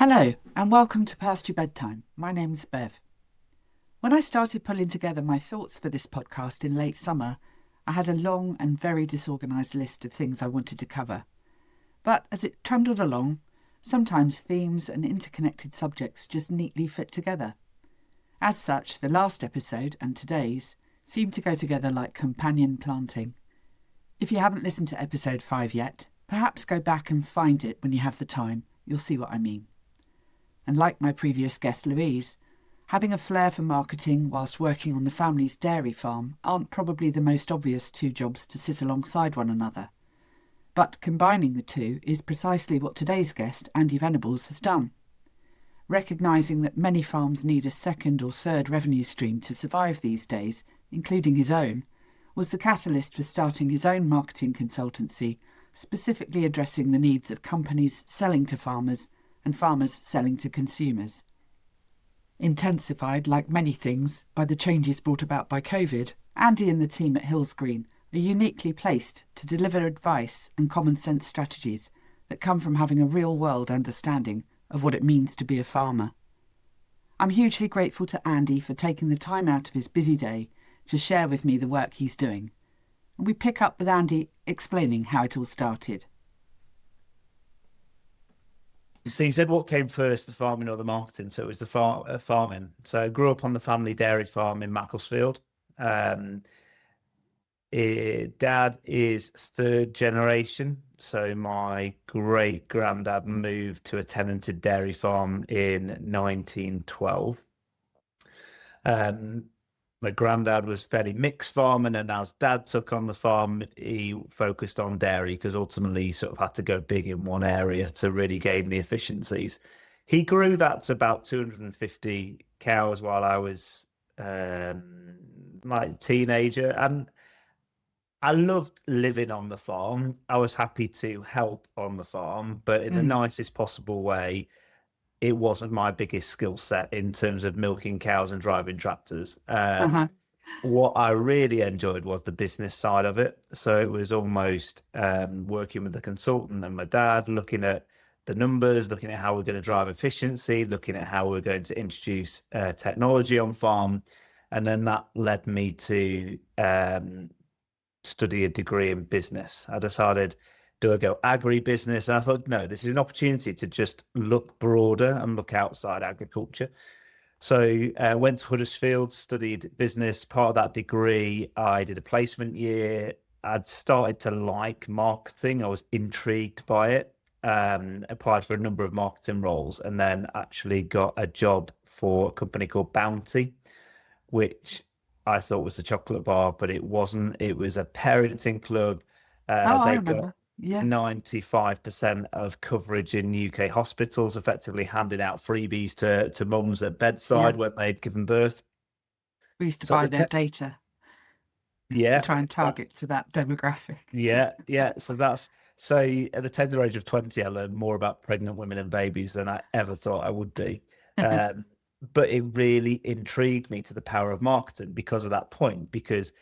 Hello, and welcome to Past Your Bedtime. My name's Bev. When I started pulling together my thoughts for this podcast in late summer, I had a long and very disorganised list of things I wanted to cover. But as it trundled along, sometimes themes and interconnected subjects just neatly fit together. As such, the last episode and today's seem to go together like companion planting. If you haven't listened to episode 5 yet, perhaps go back and find it when you have the time. You'll see what I mean. And like my previous guest Louise, having a flair for marketing whilst working on the family's dairy farm aren't probably the most obvious two jobs to sit alongside one another. But combining the two is precisely what today's guest, Andy Venables, has done. Recognising that many farms need a second or third revenue stream to survive these days, including his own, was the catalyst for starting his own marketing consultancy, specifically addressing the needs of companies selling to farmers and farmers selling to consumers. Intensified, like many things, by the changes brought about by COVID, Andy and the team at Hillsgreen are uniquely placed to deliver advice and common sense strategies that come from having a real-world understanding of what it means to be a farmer. I'm hugely grateful to Andy for taking the time out of his busy day to share with me the work he's doing. And we pick up with Andy explaining how it all started. So you said what came first, the farming or the marketing? So it was the farming. So I grew up on the family dairy farm in Macclesfield. Dad is third generation. So my great granddad moved to a tenanted dairy farm in 1912. My granddad was fairly mixed farming, and as dad took on the farm, he focused on dairy because ultimately he sort of had to go big in one area to really gain the efficiencies. He grew that to about 250 cows while I was like a teenager, and I loved living on the farm. I was happy to help on the farm, but in the nicest possible way. It wasn't my biggest skill set in terms of milking cows and driving tractors. What I really enjoyed was the business side of it. So it was almost working with the consultant and my dad, looking at the numbers, looking at how we're going to drive efficiency, looking at how we're going to introduce technology on farm. And then that led me to study a degree in business. I decided, do I go agri-business? And I thought, no, this is an opportunity to just look broader and look outside agriculture. So I went to Huddersfield, studied business. Part of that degree, I did a placement year. I'd started to like marketing. I was intrigued by it. Applied for a number of marketing roles and then actually got a job for a company called Bounty, which I thought was a chocolate bar, but it wasn't. It was a parenting club. I They got remember. Yeah. 95% of coverage in UK hospitals, effectively handing out freebies to mums at bedside when they'd given birth. We used to So buy their data to try and target to that demographic. yeah. So at the tender age of 20, I learned more about pregnant women and babies than I ever thought I would do. But it really intrigued me to the power of marketing because of that point, because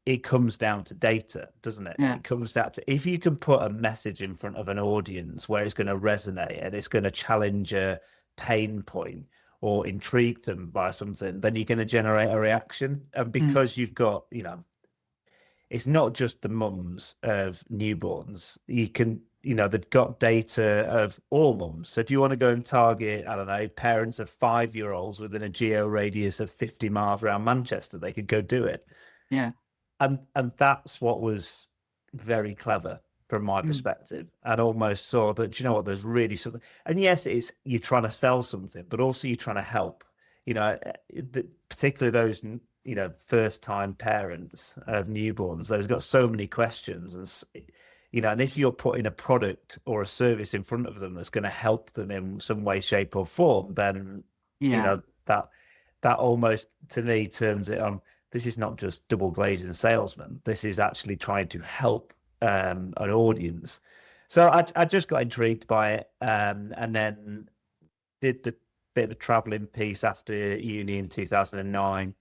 it comes down to data, doesn't it? Yeah. It comes down to if you can put a message in front of an audience where it's going to resonate and it's going to challenge a pain point or intrigue them by something, then you're going to generate a reaction. And because you've got, it's not just the mums of newborns. You can, they've got data of all mums. So if you want to go and target, I don't know, parents of 5-year-olds within a geo radius of 50 miles around Manchester, they could go do it. Yeah. And that's what was very clever from my perspective. And almost saw that, there's really something. And yes, it's you're trying to sell something, but also you're trying to help. Particularly those first-time parents of newborns. They've got so many questions, and if you're putting a product or a service in front of them that's going to help them in some way, shape, or form, then that almost to me turns it on. This is not just double glazing salesman. This is actually trying to help an audience. So I just got intrigued by it, and then did the bit of the traveling piece after uni in 2009.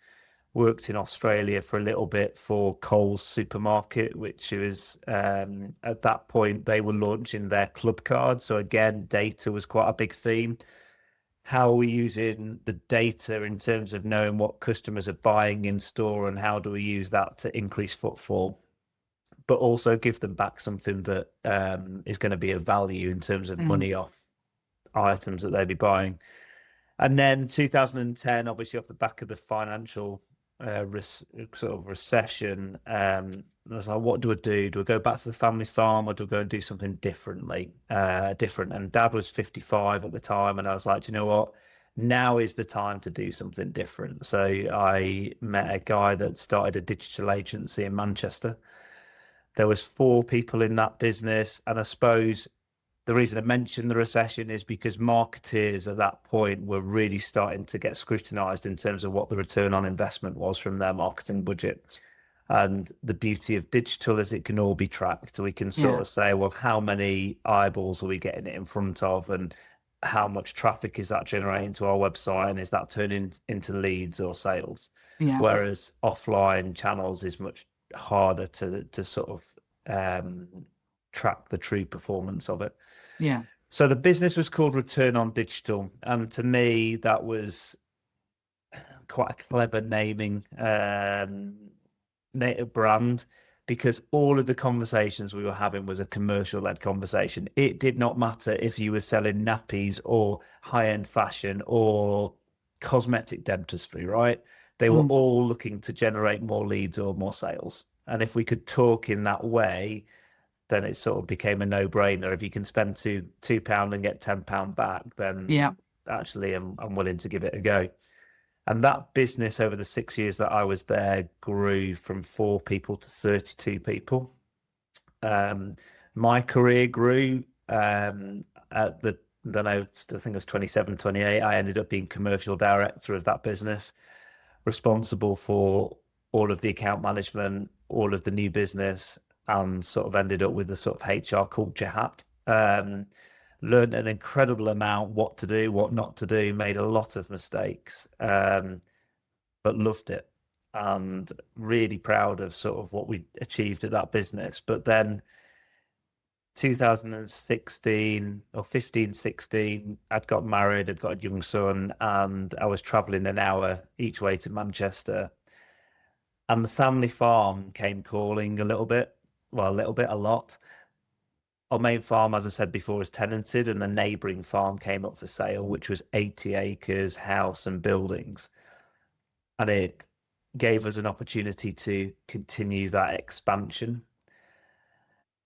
worked in Australia for a little bit for Coles supermarket, which was at that point they were launching their club card. So again, data was quite a big theme. How are we using the data in terms of knowing what customers are buying in store, and how do we use that to increase footfall, but also give them back something that is going to be of value in terms of money off items that they'd be buying. And then 2010, obviously off the back of the financial sort of recession, I was like, what do I do? Do I go back to the family farm, or do I go and do something different? And Dad was 55 at the time, and I was like, do you know what? Now is the time to do something different. So I met a guy that started a digital agency in Manchester. There was 4 people in that business, and I suppose the reason I mentioned the recession is because marketeers at that point were really starting to get scrutinized in terms of what the return on investment was from their marketing budget. And the beauty of digital is it can all be tracked. We can sort of say, well, how many eyeballs are we getting it in front of, and how much traffic is that generating to our website, and is that turning into leads or sales? Yeah. Whereas offline channels is much harder to sort of track the true performance of it. Yeah. So the business was called Return on Digital, and to me that was quite a clever naming native brand, because all of the conversations we were having was a commercial-led conversation. It did not matter if you were selling nappies or high-end fashion or cosmetic dentistry, right? They were all looking to generate more leads or more sales. And if we could talk in that way, then it sort of became a no-brainer. If you can spend £2 and get £10 back, then actually I'm willing to give it a go. And that business over the 6 years that I was there grew from 4 people to 32 people. My career grew at the, then I think it was 27, 28. I ended up being commercial director of that business, responsible for all of the account management, all of the new business, and sort of ended up with the sort of HR culture hat. Learned an incredible amount, what to do, what not to do, made a lot of mistakes, but loved it, and really proud of sort of what we achieved at that business. But then 2016 or 15, 16, I'd got married, I'd got a young son, and I was traveling an hour each way to Manchester. And the family farm came calling a lot. Our main farm, as I said before, is tenanted, and the neighbouring farm came up for sale, which was 80 acres, house and buildings. And it gave us an opportunity to continue that expansion.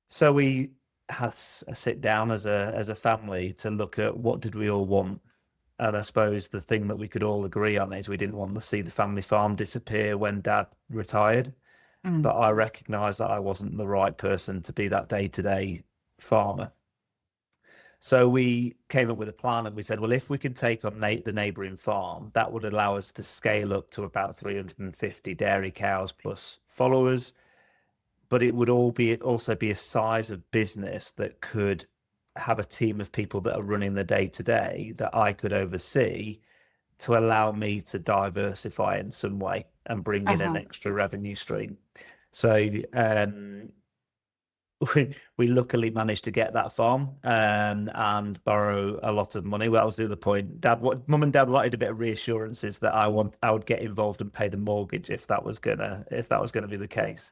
So we had a sit down as a family to look at what did we all want. And I suppose the thing that we could all agree on is we didn't want to see the family farm disappear when Dad retired. But I recognised that I wasn't the right person to be that day-to-day farmer. So we came up with a plan, and we said, well, if we could take on the neighbouring farm, that would allow us to scale up to about 350 dairy cows plus followers. But it would also be a size of business that could have a team of people that are running the day-to-day that I could oversee, to allow me to diversify in some way and bring in an extra revenue stream. So we luckily managed to get that farm and borrow a lot of money. Well, that was the other point. Mum and Dad wanted a bit of reassurances that I would get involved and pay the mortgage if that was gonna be the case.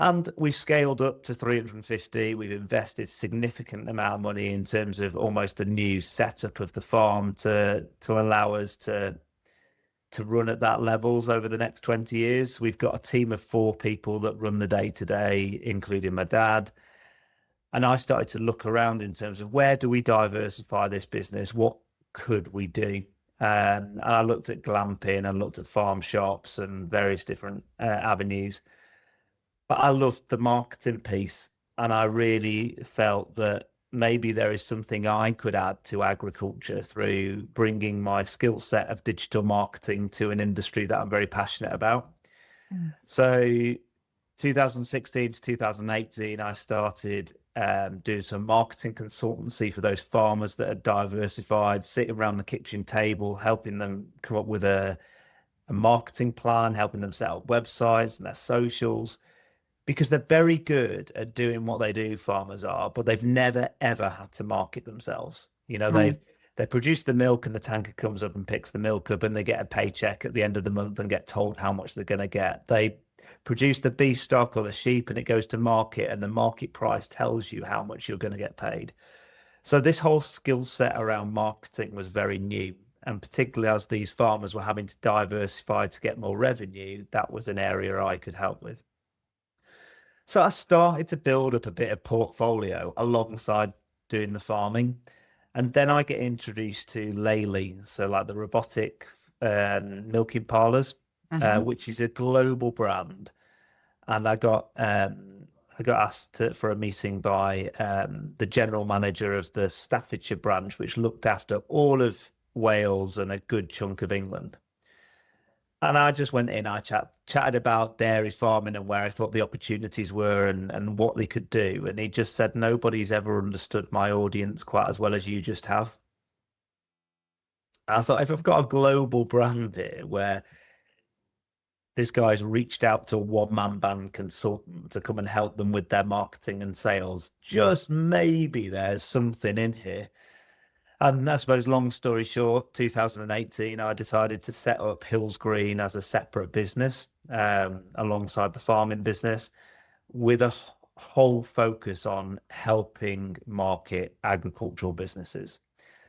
And we've scaled up to 350. We've invested significant amount of money in terms of almost a new setup of the farm to allow us to run at that levels over the next 20 years. We've got a team of 4 people that run the day-to-day, including my dad. And I started to look around in terms of where do we diversify this business? What could we do? And I looked at glamping, I looked at farm shops and various different avenues. But I loved the marketing piece, and I really felt that maybe there is something I could add to agriculture through bringing my skill set of digital marketing to an industry that I'm very passionate about. So 2016 to 2018, I started doing some marketing consultancy for those farmers that had diversified, sitting around the kitchen table, helping them come up with a a marketing plan, helping them set up websites and their socials, because they're very good at doing what they do, farmers are, but they've never ever had to market themselves. They produce the milk and the tanker comes up and picks the milk up and they get a paycheck at the end of the month and get told how much they're going to get. They produce the beef stock or the sheep and it goes to market and the market price tells you how much you're going to get paid. So this whole skill set around marketing was very new. And particularly as these farmers were having to diversify to get more revenue, that was an area I could help with. So I started to build up a bit of portfolio alongside doing the farming. And then I get introduced to Laley, so like the robotic milking parlors, which is a global brand. And I got asked for a meeting by the general manager of the Staffordshire branch, which looked after all of Wales and a good chunk of England. And I just went in, I chatted about dairy farming and where I thought the opportunities were and what they could do. And he just said, nobody's ever understood my audience quite as well as you just have. I thought, if I've got a global brand here where this guy's reached out to a one-man band consultant to come and help them with their marketing and sales, just maybe there's something in here. And I suppose, long story short, 2018, I decided to set up Hillsgreen as a separate business alongside the farming business with a whole focus on helping market agricultural businesses.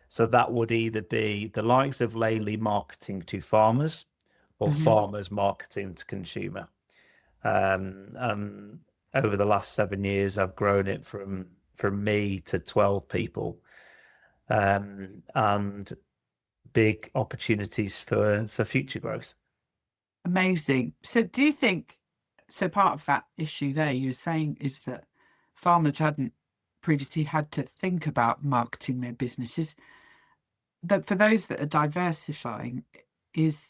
So that would either be the likes of Laley marketing to farmers or farmers marketing to consumer. And over the last 7 years, I've grown it from me to 12 people. And big opportunities for future growth. Amazing. So do you think, so part of that issue there you're saying is that farmers hadn't previously had to think about marketing their businesses, but for those that are diversifying, is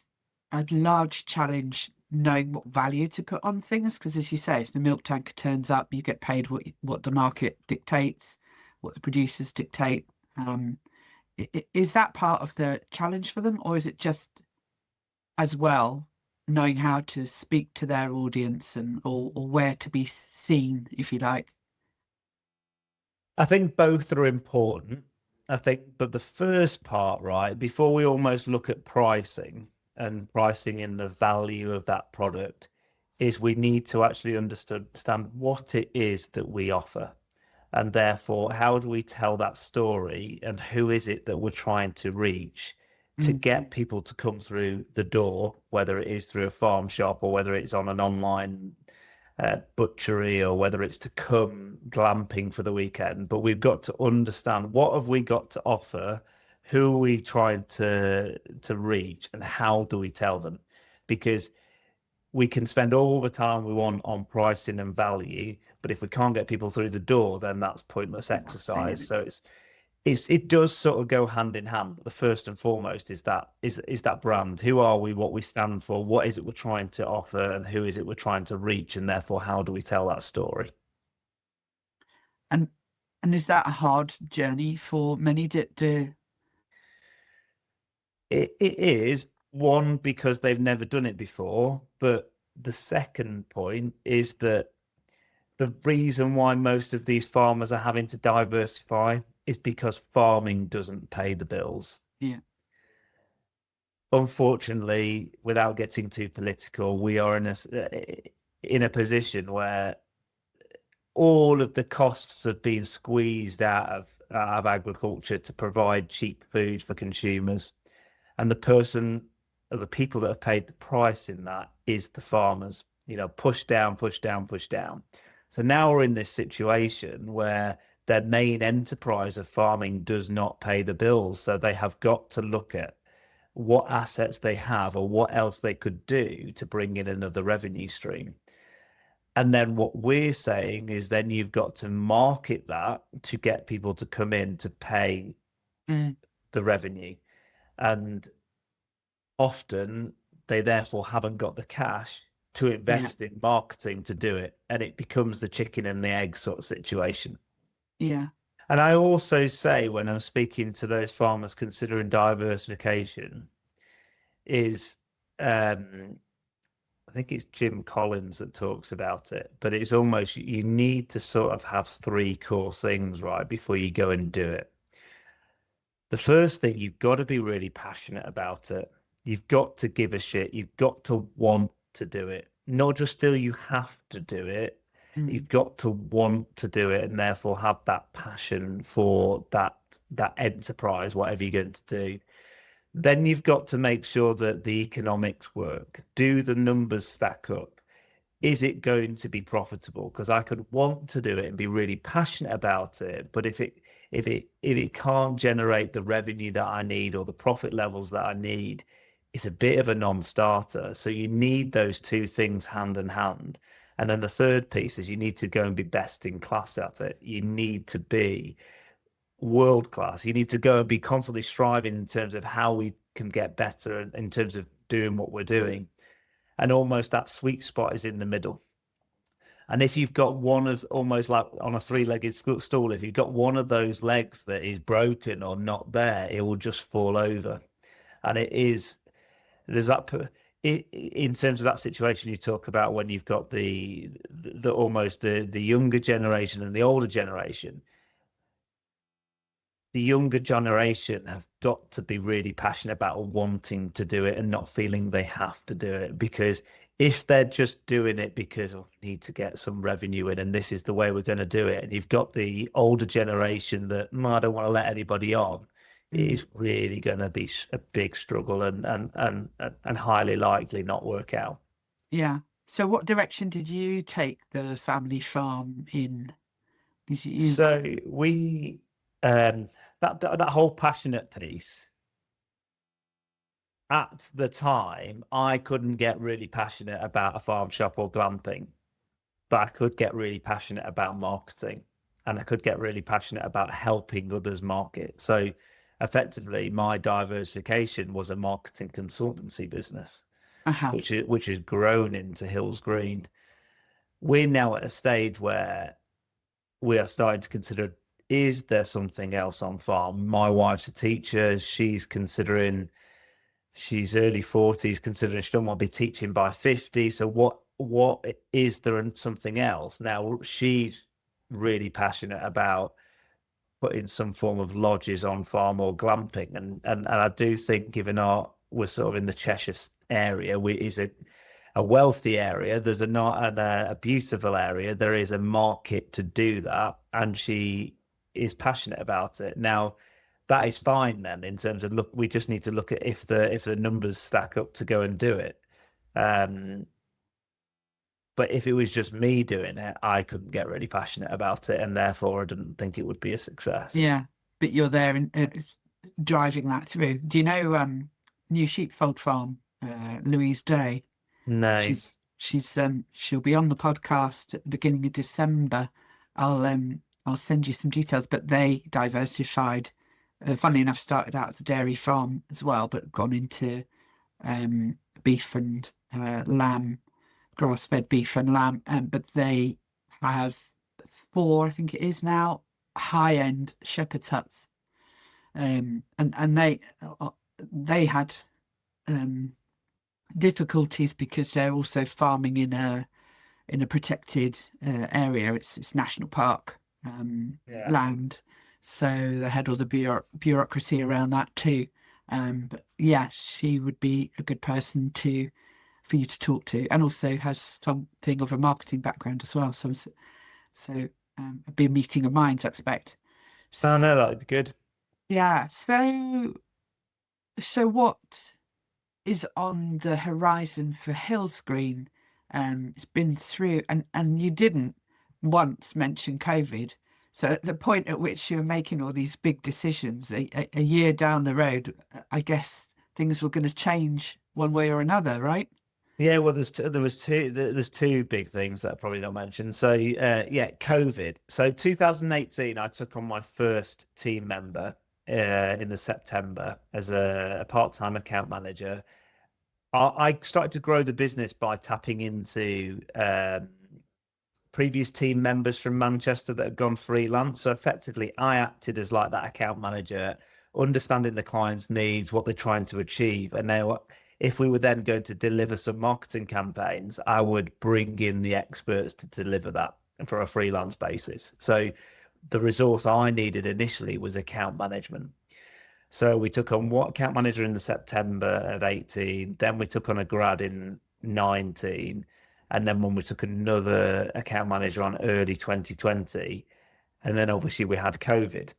a large challenge knowing what value to put on things? Because as you say, if the milk tanker turns up, you get paid what the market dictates, what the producers dictate. Is that part of the challenge for them, or is it just as well knowing how to speak to their audience or where to be seen, if you like? I think both are important. But the first part, right, before we almost look at pricing and pricing in the value of that product, is we need to actually understand what it is that we offer. And therefore, how do we tell that story and who is it that we're trying to reach to get people to come through the door, whether it is through a farm shop or whether it's on an online butchery or whether it's to come glamping for the weekend. But we've got to understand, what have we got to offer, who are we trying to reach, and how do we tell them? Because we can spend all the time we want on pricing and value, but if we can't get people through the door, then that's pointless exercise. So it does sort of go hand in hand. But the first and foremost is that brand. Who are we? What we stand for? What is it we're trying to offer? And who is it we're trying to reach? And therefore, how do we tell that story? And is that a hard journey for many? It is, one, because they've never done it before, but the second point is that the reason why most of these farmers are having to diversify is because farming doesn't pay the bills. Yeah. Unfortunately, without getting too political, we are in a position where all of the costs have been squeezed out of agriculture to provide cheap food for consumers. And the people that have paid the price in that is the farmers, push down, push down, push down. So now we're in this situation where their main enterprise of farming does not pay the bills. So they have got to look at what assets they have or what else they could do to bring in another revenue stream. And then what we're saying is then you've got to market that to get people to come in to pay the revenue. And often they therefore haven't got the cash to invest in marketing to do it. And it becomes the chicken and the egg sort of situation. Yeah. And I also say, when I'm speaking to those farmers considering diversification, is I think it's Jim Collins that talks about it, but it's almost, you need to sort of have three core things, right, before you go and do it. The first thing, you've got to be really passionate about it. You've got to give a shit. You've got to want to do it, not just feel you have to do it. You've got to want to do it, and therefore have that passion for that enterprise, whatever you're going to do. Then you've got to make sure that the economics work. Do the numbers stack up? Is it going to be profitable? Because I could want to do it and be really passionate about it, but if it can't generate the revenue that I need or the profit levels that I need, it's a bit of a non-starter. So you need those two things hand in hand. And then the third piece is you need to go and be best in class at it. You need to be world class. You need to go and be constantly striving in terms of how we can get better in terms of doing what we're doing. And almost that sweet spot is in the middle. And if you've got one of, almost like on a three-legged stool, if you've got one of those legs that is broken or not there, it will just fall over. And there's that, in terms of that situation you talk about, when you've got the almost the younger generation and the older generation. The younger generation have got to be really passionate about wanting to do it and not feeling they have to do it. Because if they're just doing it because we need to get some revenue in and this is the way we're going to do it, and you've got the older generation that I don't want to let anybody on, it is really going to be a big struggle and highly likely not work out. Yeah. So what direction did you take the family farm in? So we... that whole passionate piece, at the time, I couldn't get really passionate about a farm shop or glamping, but I could get really passionate about marketing, and I could get really passionate about helping others market. So effectively, my diversification was a marketing consultancy business, which has grown into Hillsgreen. We're now at a stage where we are starting to consider, is there something else on farm? My wife's a teacher. She's early 40s, considering she don't want to be teaching by 50. So what is there something else? Now she's really passionate about putting some form of lodges on farm or glamping. And I do think, given we're sort of in the Cheshire area, is a wealthy area, there's a beautiful area, there is a market to do that, and she is passionate about it. Now that is fine then, in terms of, look, we just need to look at if the numbers stack up to go and do it. But if it was just me doing it, I couldn't get really passionate about it, and therefore I didn't think it would be a success. Yeah, but you're there and driving that through. Do you know New Sheepfold Farm, Louise Day? No. She'll be on the podcast at the beginning of December. I'll send you some details, but they diversified. Funnily enough, started out as a dairy farm as well, but gone into beef and lamb, grass-fed beef and lamb. But they have 4, I think it is now, high-end shepherd's huts, and they had difficulties because they're also farming in a protected area. It's national park land, so they had all the bureaucracy around that too. But yeah, she would be a good person for you to talk to, and also has something of a marketing background as well. So it'd be a meeting of minds, I expect. Oh no, that'd be good. Yeah. So what is on the horizon for Hillsgreen? It's been through, and you didn't once mention COVID. So at the point at which you were making all these big decisions, a year down the road, I guess things were going to change one way or another, right? Yeah, well, there's two big things that I probably not mentioned. So COVID. So 2018, I took on my first team member in the September as a part-time account manager. I started to grow the business by tapping into previous team members from Manchester that had gone freelance. So effectively, I acted as like that account manager, understanding the client's needs, what they're trying to achieve. And now if we were then going to deliver some marketing campaigns, I would bring in the experts to deliver that for a freelance basis. So the resource I needed initially was account management. So we took on what account manager in the September of 18, then we took on a grad in 19, and then when we took another account manager on early 2020, and then obviously we had COVID.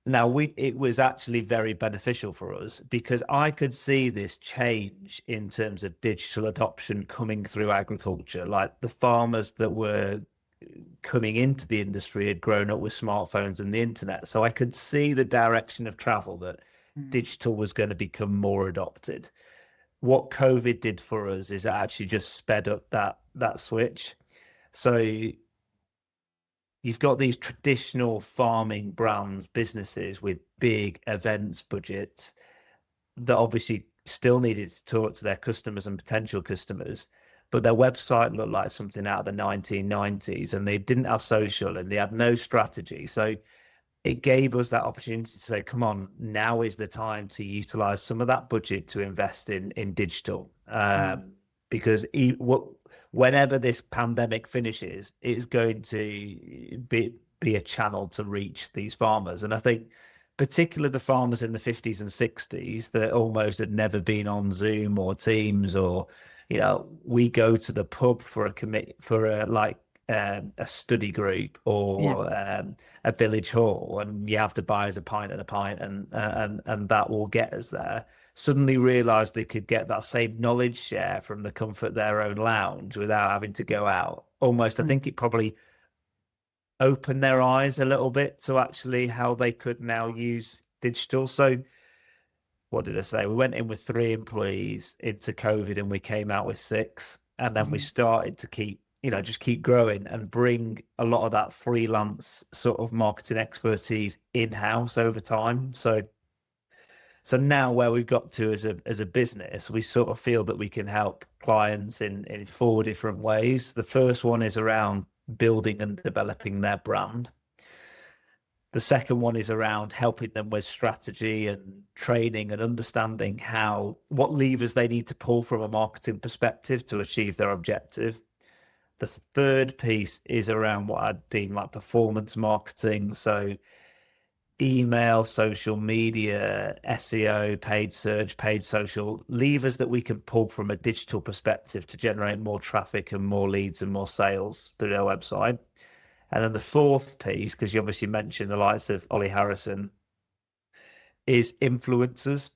Now it was actually very beneficial for us because I could see this change in terms of digital adoption coming through agriculture. Like the farmers that were coming into the industry had grown up with smartphones and the internet. So I could see the direction of travel that digital was going to become more adopted. What COVID did for us is it actually just sped up that switch. So you've got these traditional farming brands, businesses with big events budgets that obviously still needed to talk to their customers and potential customers, but their website looked like something out of the 1990s and they didn't have social and they had no strategy. So it gave us that opportunity to say, come on, now is the time to utilize some of that budget to invest in digital. Because whenever this pandemic finishes, it's going to be a channel to reach these farmers. And I think particularly the farmers in the 50s and 60s that almost had never been on Zoom or Teams, or, you know, we go to the pub for a study group or a village hall, and you have to buy us a pint and a pint, and that will get us there. Suddenly realized they could get that same knowledge share from the comfort of their own lounge without having to go out. Almost, I think it probably opened their eyes a little bit to actually how they could now use digital. So what did I say? We went in with 3 employees into COVID and we came out with 6. And then we started to just keep growing and bring a lot of that freelance sort of marketing expertise in-house over time. So now where we've got to as a business, we sort of feel that we can help clients in 4 different ways. The first one is around building and developing their brand. The second one is around helping them with strategy and training and understanding what levers they need to pull from a marketing perspective to achieve their objective. The third piece is around what I'd deem like performance marketing. So email, social media, SEO, paid search, paid social, levers that we can pull from a digital perspective to generate more traffic and more leads and more sales through their website. And then the fourth piece, because you obviously mentioned the likes of Ollie Harrison, is influencers.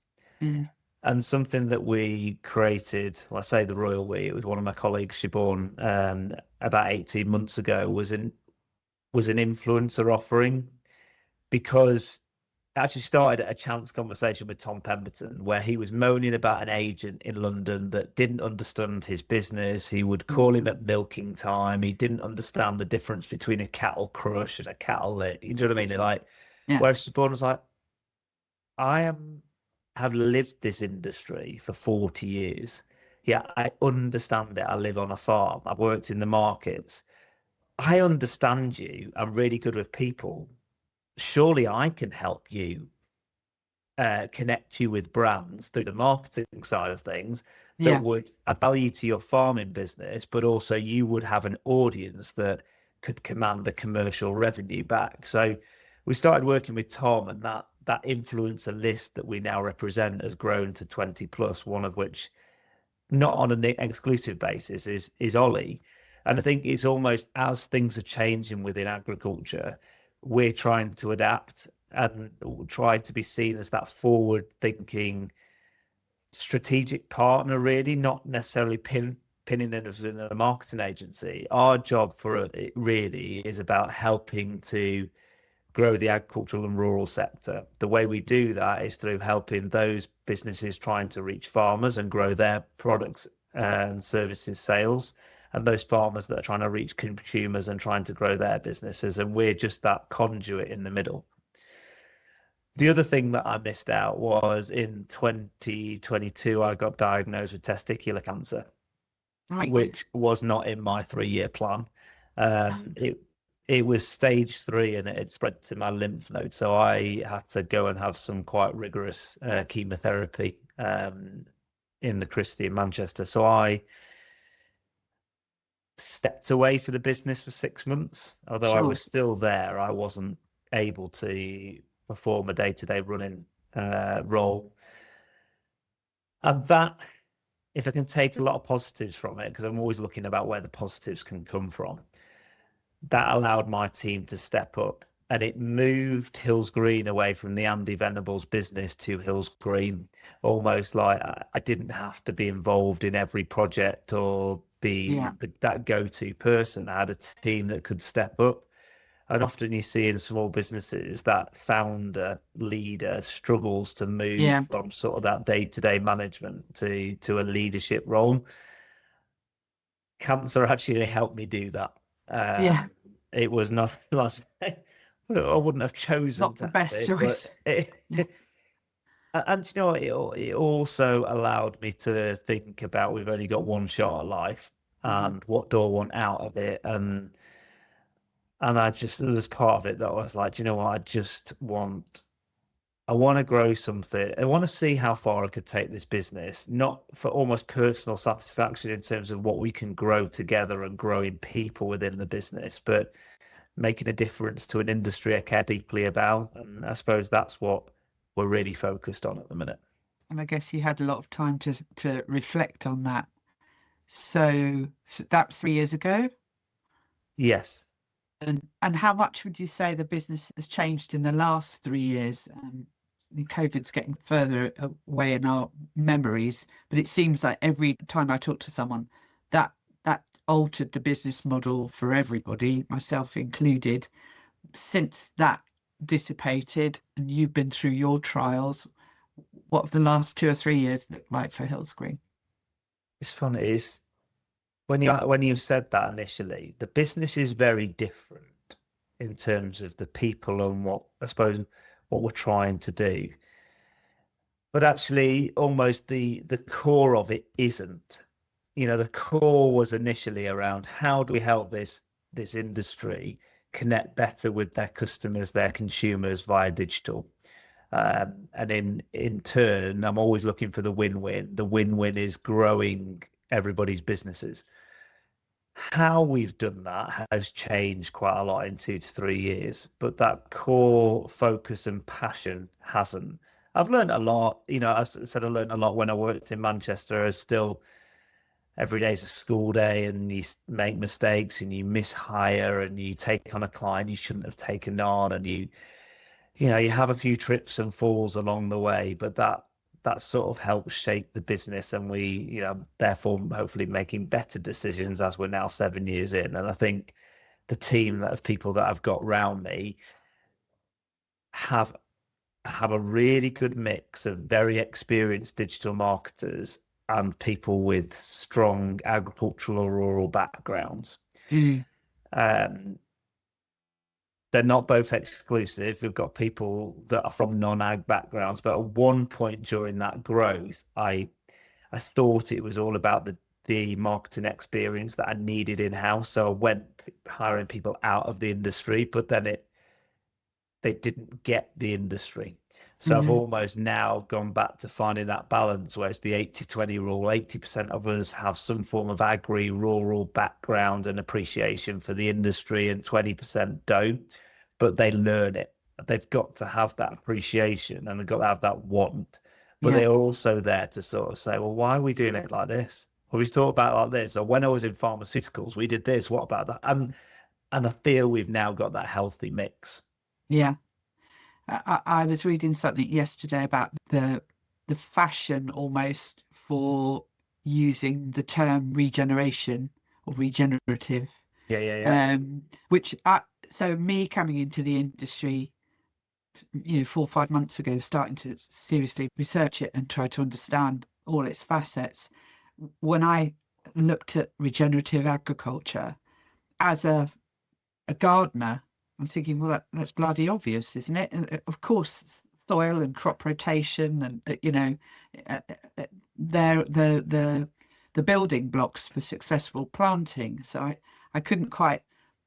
And something that we created, well, I say the royal we, it was one of my colleagues, Siobhan, about 18 months ago, was an influencer offering, because it actually started at a chance conversation with Tom Pemberton, where he was moaning about an agent in London that didn't understand his business. He would call him at milking time. He didn't understand the difference between a cattle crush and a cattle lick. You know what I mean? Like, whereas Siobhan was like, I have lived this industry for 40 years. Yeah, I understand it. I live on a farm. I've worked in the markets. I understand you. I'm really good with people. Surely I can help you connect you with brands through the marketing side of things that would add value to your farming business, but also you would have an audience that could command the commercial revenue back. So we started working with Tom, and that influencer list that we now represent has grown to 20 plus, one of which, not on an exclusive basis, is Ollie. And I think it's almost, as things are changing within agriculture, we're trying to adapt and try to be seen as that forward thinking strategic partner, really, not necessarily pinning in as in a marketing agency. Our job for it really is about helping to grow the agricultural and rural sector. The way we do that is through helping those businesses trying to reach farmers and grow their products and services sales, and those farmers that are trying to reach consumers and trying to grow their businesses. And we're just that conduit in the middle. The other thing that I missed out was in 2022, I got diagnosed with testicular cancer, which was not in my 3-year plan. It was stage 3 and it had spread to my lymph node. So I had to go and have some quite rigorous chemotherapy in the Christie in Manchester. So I stepped away for the business for 6 months. Although I Sure. was still there, I wasn't able to perform a day-to-day running role. And that, if I can take a lot of positives from it, because I'm always looking about where the positives can come from, that allowed my team to step up. And it moved Hillsgreen away from the Andy Venables business to Hillsgreen, almost like I didn't have to be involved in every project or be that go-to person. I had a team that could step up. And often you see in small businesses that founder leader struggles to move from sort of that day-to-day management to a leadership role. Cancer actually helped me do that. It was not, I wouldn't have chosen Not to the best choice. And you know, it also allowed me to think about we've only got one shot at life, and what do I want out of it, and I just, there was part of it that I was like, you know what, I want to grow something. I want to see how far I could take this business, not for almost personal satisfaction in terms of what we can grow together and growing people within the business, but making a difference to an industry I care deeply about. And I suppose that's what we're really focused on at the minute. And I guess you had a lot of time to reflect on that. So that's 3 years ago. Yes. And how much would you say the business has changed in the last 3 years? COVID's getting further away in our memories, but it seems like every time I talk to someone, that altered the business model for everybody, myself included. Since that dissipated and you've been through your trials, what have the last 2 or 3 years looked like for Hillsgreen? It's funny, is when you said that initially, the business is very different in terms of the people and what I suppose what we're trying to do. But actually, almost the core of it isn't. You know, the core was initially around how do we help this industry connect better with their customers, their consumers via digital. And in turn, I'm always looking for the win-win. The win-win is growing everybody's businesses. How we've done that has changed quite a lot in 2 to 3 years, but that core focus and passion hasn't. I've learned a lot. You know, as I said, I learned a lot when I worked in Manchester. As still, every day is a school day, and you make mistakes, and you mishire, and you take on a client you shouldn't have taken on, and you have a few trips and falls along the way, but that sort of helps shape the business, and we, therefore hopefully making better decisions as we're now 7 years in. And I think the team of people that I've got around me have a really good mix of very experienced digital marketers and people with strong agricultural or rural backgrounds. They're not both exclusive. We've got people that are from non-ag backgrounds, but at one point during that growth, I thought it was all about the marketing experience that I needed in-house. So I went hiring people out of the industry, but then they didn't get the industry. So I've almost now gone back to finding that balance where it's the 80-20 rule. 80% of us have some form of agri-rural background and appreciation for the industry, and 20% don't, but they learn it. They've got to have that appreciation, and they've got to have that want. But they're also there to sort of say, well, why are we doing it like this? Or we thought about it like this. Or when I was in pharmaceuticals, we did this. What about that? And I feel we've now got that healthy mix. Yeah. I was reading something yesterday about the fashion almost for using the term regeneration or regenerative. So me coming into the industry, 4 or 5 months ago, starting to seriously research it and try to understand all its facets. When I looked at regenerative agriculture as a gardener, I'm thinking, well, that's bloody obvious, isn't it? And of course, soil and crop rotation, and they're the building blocks for successful planting. So I couldn't quite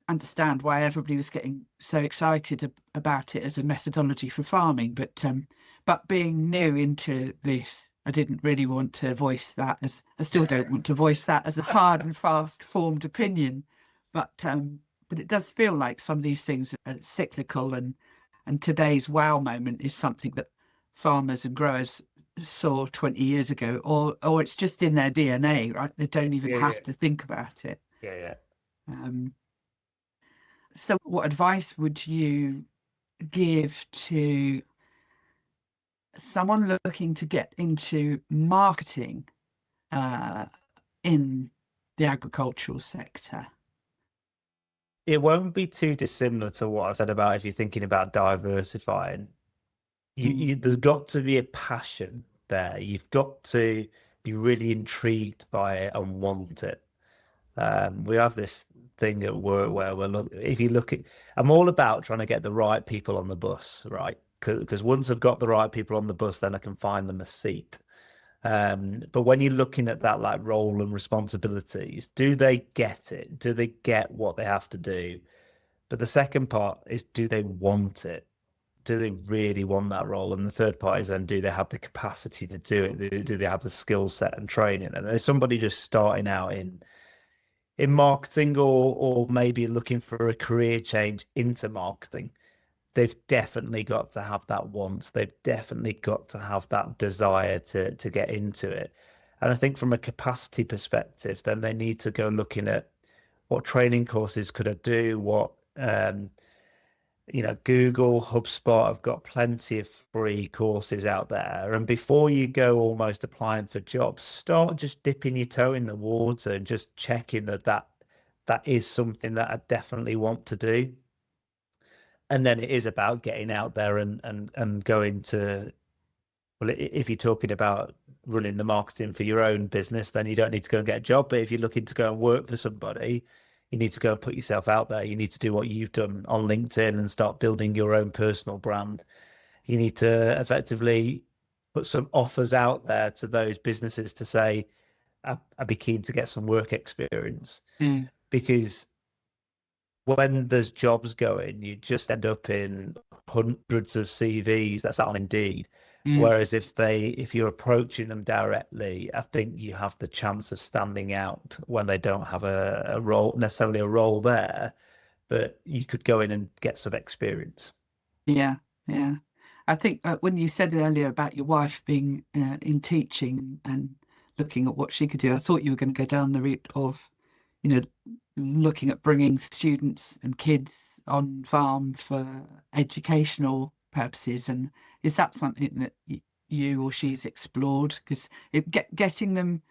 understand why everybody was getting so excited about it as a methodology for farming. But being new into this, I didn't really want to voice that as, I still don't want to voice that as a hard and fast formed opinion, but it does feel like some of these things are cyclical, and today's wow moment is something that farmers and growers saw 20 years ago, or it's just in their DNA, right? They don't even Yeah, yeah, have to think about it. yeah, yeah. Um, so what advice would you give to someone looking to get into marketing uh, in the agricultural sector? It won't be too dissimilar to what I said about if you're thinking about diversifying. Mm. There's got to be a passion there. You've got to be really intrigued by it and want it. We have this thing at work where if you look at, I'm all about trying to get the right people on the bus, right? Because once I've got the right people on the bus, then I can find them a seat. But when you're looking at that like role and responsibilities, do they get it? Do they get what they have to do? But the second part is, do they want it? Do they really want that role? And the third part is then, do they have the capacity to do it? Do they have the skill set and training? And there's somebody just starting out in marketing, or maybe looking for a career change into marketing, they've definitely got to have that want. They've definitely got to have that desire to get into it. And I think from a capacity perspective, then they need to go looking at what training courses could I do, what Google, HubSpot have got plenty of free courses out there. And before you go almost applying for jobs, start just dipping your toe in the water and just checking that is something that I definitely want to do. And then it is about getting out there and going to, well, if you're talking about running the marketing for your own business, then you don't need to go and get a job. But if you're looking to go and work for somebody, you need to go and put yourself out there. You need to do what you've done on LinkedIn and start building your own personal brand. You need to effectively put some offers out there to those businesses to say, I'd be keen to get some work experience. Mm. Because when there's jobs going, you just end up in hundreds of CVs. That's on Indeed. Mm. Whereas if you're approaching them directly, I think you have the chance of standing out when they don't have a role, necessarily a role there, but you could go in and get some experience. Yeah, yeah. I think when you said earlier about your wife being in teaching and looking at what she could do, I thought you were going to go down the route of, you know, looking at bringing students and kids on farm for educational purposes. And is that something that you or she's explored? Because getting them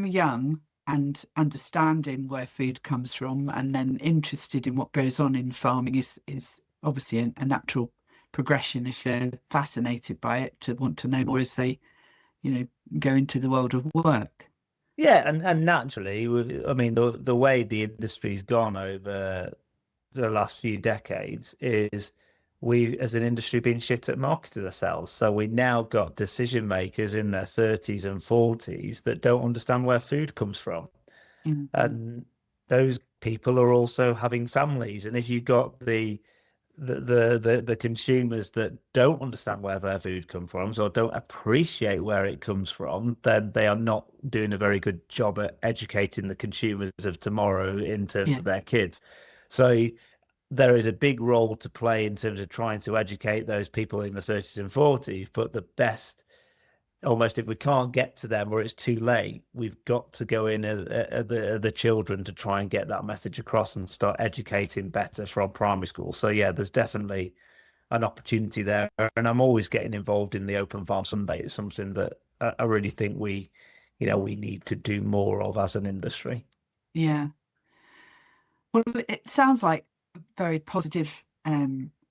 young and understanding where food comes from, and then interested in what goes on in farming is obviously a natural progression if they're fascinated by it, to want to know more as they, go into the world of work. Yeah, and naturally, I mean, the way the industry's gone over the last few decades is we, as an industry, been shit at marketing ourselves. So we now got decision makers in their 30s and 40s that don't understand where food comes from. Mhm. And those people are also having families. And if you've got the consumers that don't understand where their food comes from, or don't appreciate where it comes from, then they are not doing a very good job at educating the consumers of tomorrow in terms Yeah, of their kids. So there is a big role to play in terms of trying to educate those people in the 30s and 40s, but the best, almost, if we can't get to them or it's too late, we've got to go in at the children to try and get that message across and start educating better from primary school. So yeah, there's definitely an opportunity there, and I'm always getting involved in the Open Farm Sunday. It's something that I really think we need to do more of as an industry. yeah. Well, it sounds like a very positive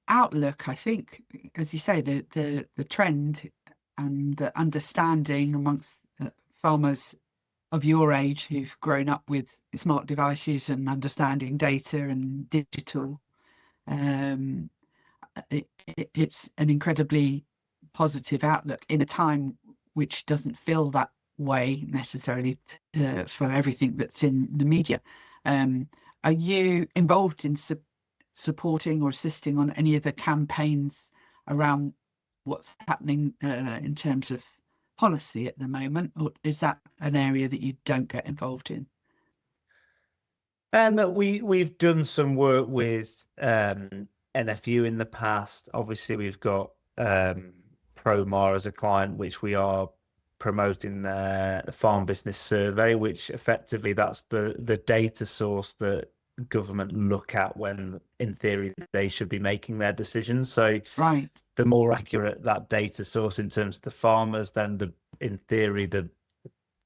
outlook. I think, as you say, the trend and the understanding amongst farmers of your age who've grown up with smart devices and understanding data and digital, um, it's an incredibly positive outlook in a time which doesn't feel that way necessarily for everything that's in the media. Um, are you involved in supporting or assisting on any of the campaigns around what's happening in terms of policy at the moment, or is that an area that you don't get involved in? And we've done some work with NFU in the past. Obviously, we've got Promar as a client, which we are promoting the Farm Business Survey, which effectively that's the data source that government look at when, in theory, they should be making their decisions. So Right. the more accurate that data source in terms of the farmers, then in theory, the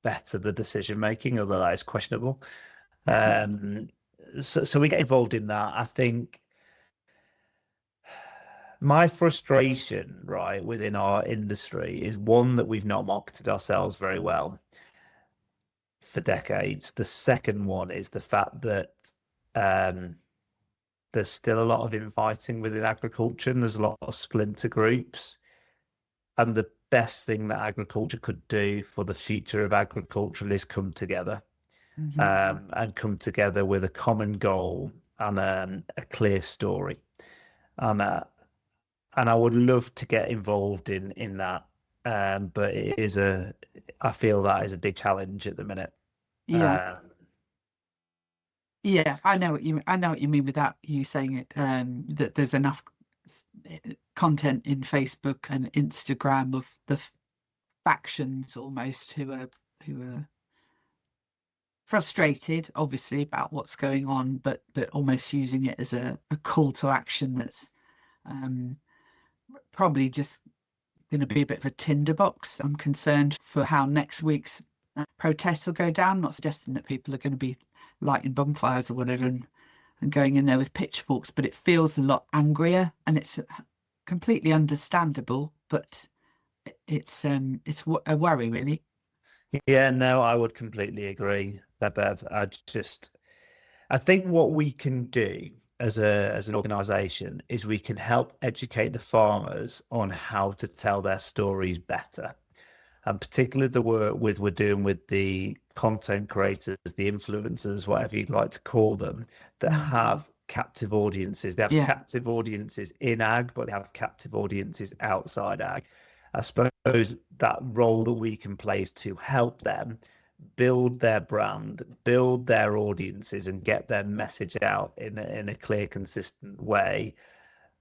better the decision making, although that is questionable. So we get involved in that. I think my frustration, right, within our industry is one that we've not marketed ourselves very well for decades. The second one is the fact that there's still a lot of infighting within agriculture, and there's a lot of splinter groups. And the best thing that agriculture could do for the future of agriculture is come together. And come together with a common goal and a clear story. And I would love to get involved in that. But I feel that is a big challenge at the minute. Yeah. Yeah, I know what you mean with that. You saying it, that there's enough content in Facebook and Instagram of the factions almost who are frustrated, obviously, about what's going on, but almost using it as a call to action that's probably just going to be a bit of a tinderbox. I'm concerned for how next week's protests will go down. Not suggesting that people are going to be lighting bonfires or whatever and going in there with pitchforks, but it feels a lot angrier, and it's completely understandable, but it's a worry, really. Yeah, no, I would completely agree, Bev. I think what we can do as an organization is we can help educate the farmers on how to tell their stories better. And particularly the work we're doing with the content creators, the influencers, whatever you'd like to call them, that have captive audiences. They have captive audiences in ag, but they have captive audiences outside ag. I suppose that role that we can play is to help them build their brand, build their audiences, and get their message out in a clear, consistent way,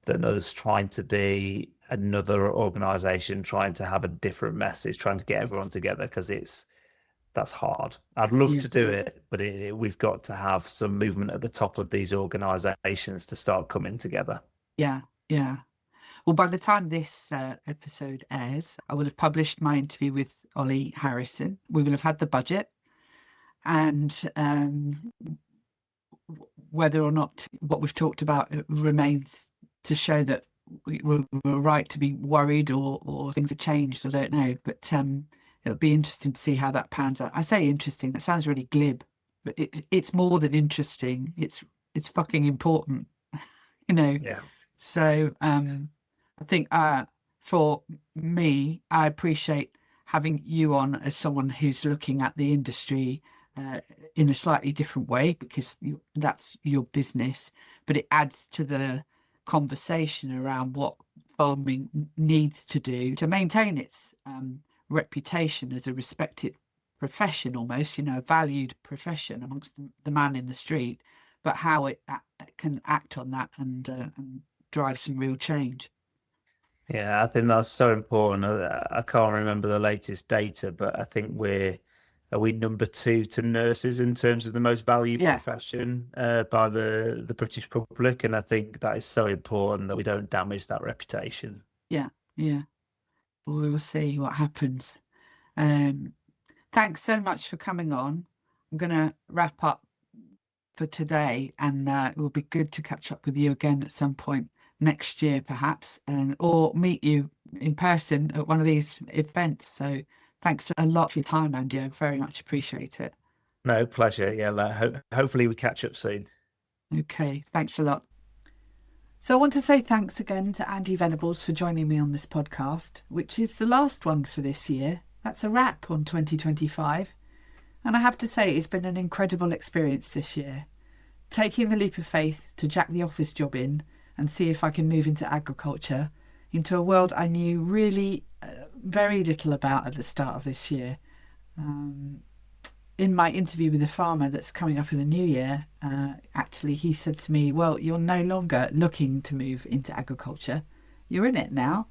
than us trying to be another organization, trying to have a different message, trying to get everyone together, because that's hard. I'd love to do it, but we've got to have some movement at the top of these organizations to start coming together. Yeah. Well, by the time this episode airs, I will have published my interview with Ollie Harrison. We will have had the budget, and whether or not what we've talked about remains to show that we're right to be worried or things have changed, I don't know. But it'll be interesting to see how that pans out. I say interesting, that sounds really glib, but it's more than interesting. It's fucking important, Yeah. So I think for me, I appreciate having you on as someone who's looking at the industry in a slightly different way, because that's your business, but it adds to the conversation around what farming needs to do to maintain its reputation as a respected profession, almost, a valued profession amongst the man in the street, but how it can act on that and drive some real change. Yeah, I think that's so important. I can't remember the latest data, but I think are we number 2 to nurses in terms of the most valued profession by the British public, and I think that is so important that we don't damage that reputation. Yeah. Well, we will see what happens. Thanks so much for coming on. I'm going to wrap up for today, and it will be good to catch up with you again at some point next year, perhaps, or meet you in person at one of these events. So thanks a lot for your time, Andy. I very much appreciate it. No, pleasure. Yeah, hopefully we catch up soon. Okay, thanks a lot. So I want to say thanks again to Andy Venables for joining me on this podcast, which is the last one for this year. That's a wrap on 2025. And I have to say, it's been an incredible experience this year. Taking the leap of faith to jack the office job in and see if I can move into agriculture, into a world I knew really very little about at the start of this year. In my interview with a farmer that's coming up in the new year, actually he said to me, well, you're no longer looking to move into agriculture, you're in it now.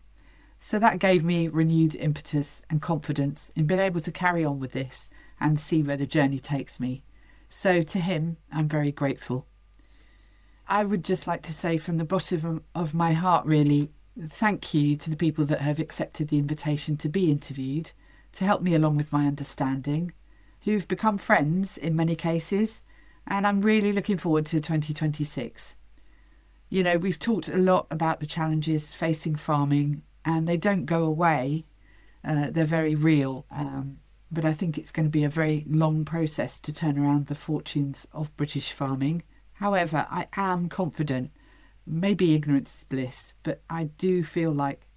So that gave me renewed impetus and confidence in being able to carry on with this and see where the journey takes me. So to him, I'm very grateful. I would just like to say from the bottom of my heart, really, thank you to the people that have accepted the invitation to be interviewed, to help me along with my understanding, who've become friends in many cases, and I'm really looking forward to 2026. You know, we've talked a lot about the challenges facing farming, and they don't go away. They're very real, but I think it's going to be a very long process to turn around the fortunes of British farming. However, I am confident, maybe ignorance is bliss, but I do feel like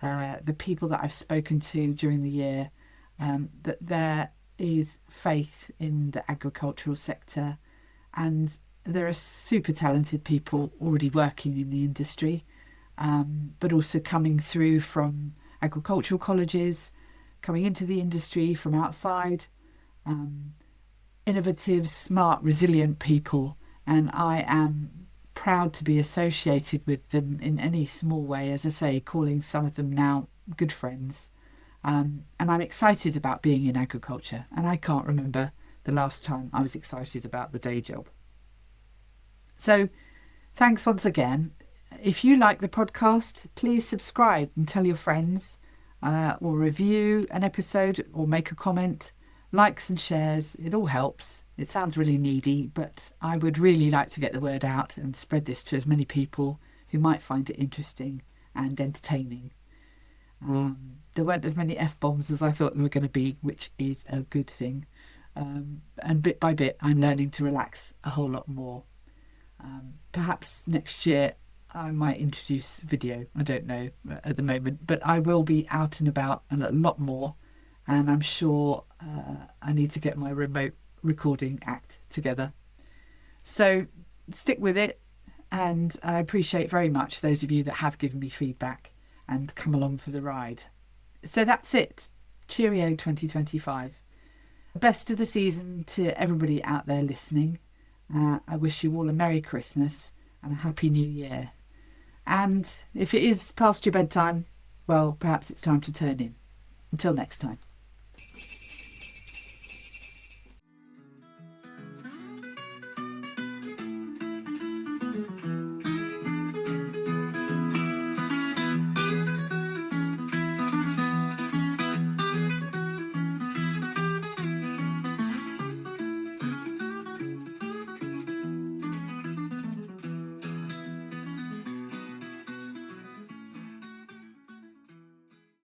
the people that I've spoken to during the year, that there is faith in the agricultural sector, and there are super talented people already working in the industry, but also coming through from agricultural colleges, coming into the industry from outside, innovative, smart, resilient people. And I am proud to be associated with them in any small way, as I say, calling some of them now good friends. And I'm excited about being in agriculture, and I can't remember the last time I was excited about the day job. So thanks once again. If you like the podcast, please subscribe and tell your friends, or review an episode or make a comment. Likes and shares, it all helps. It sounds really needy, but I would really like to get the word out and spread this to as many people who might find it interesting and entertaining. There weren't as many F-bombs as I thought there were going to be, which is a good thing. And bit by bit, I'm learning to relax a whole lot more. Perhaps next year I might introduce video. I don't know at the moment, but I will be out and about and a lot more. And I'm sure I need to get my remote recording act together. So stick with it. And I appreciate very much those of you that have given me feedback and come along for the ride. So that's it. Cheerio 2025. Best of the season to everybody out there listening. I wish you all a Merry Christmas and a Happy New Year. And if it is past your bedtime, well, perhaps it's time to turn in. Until next time.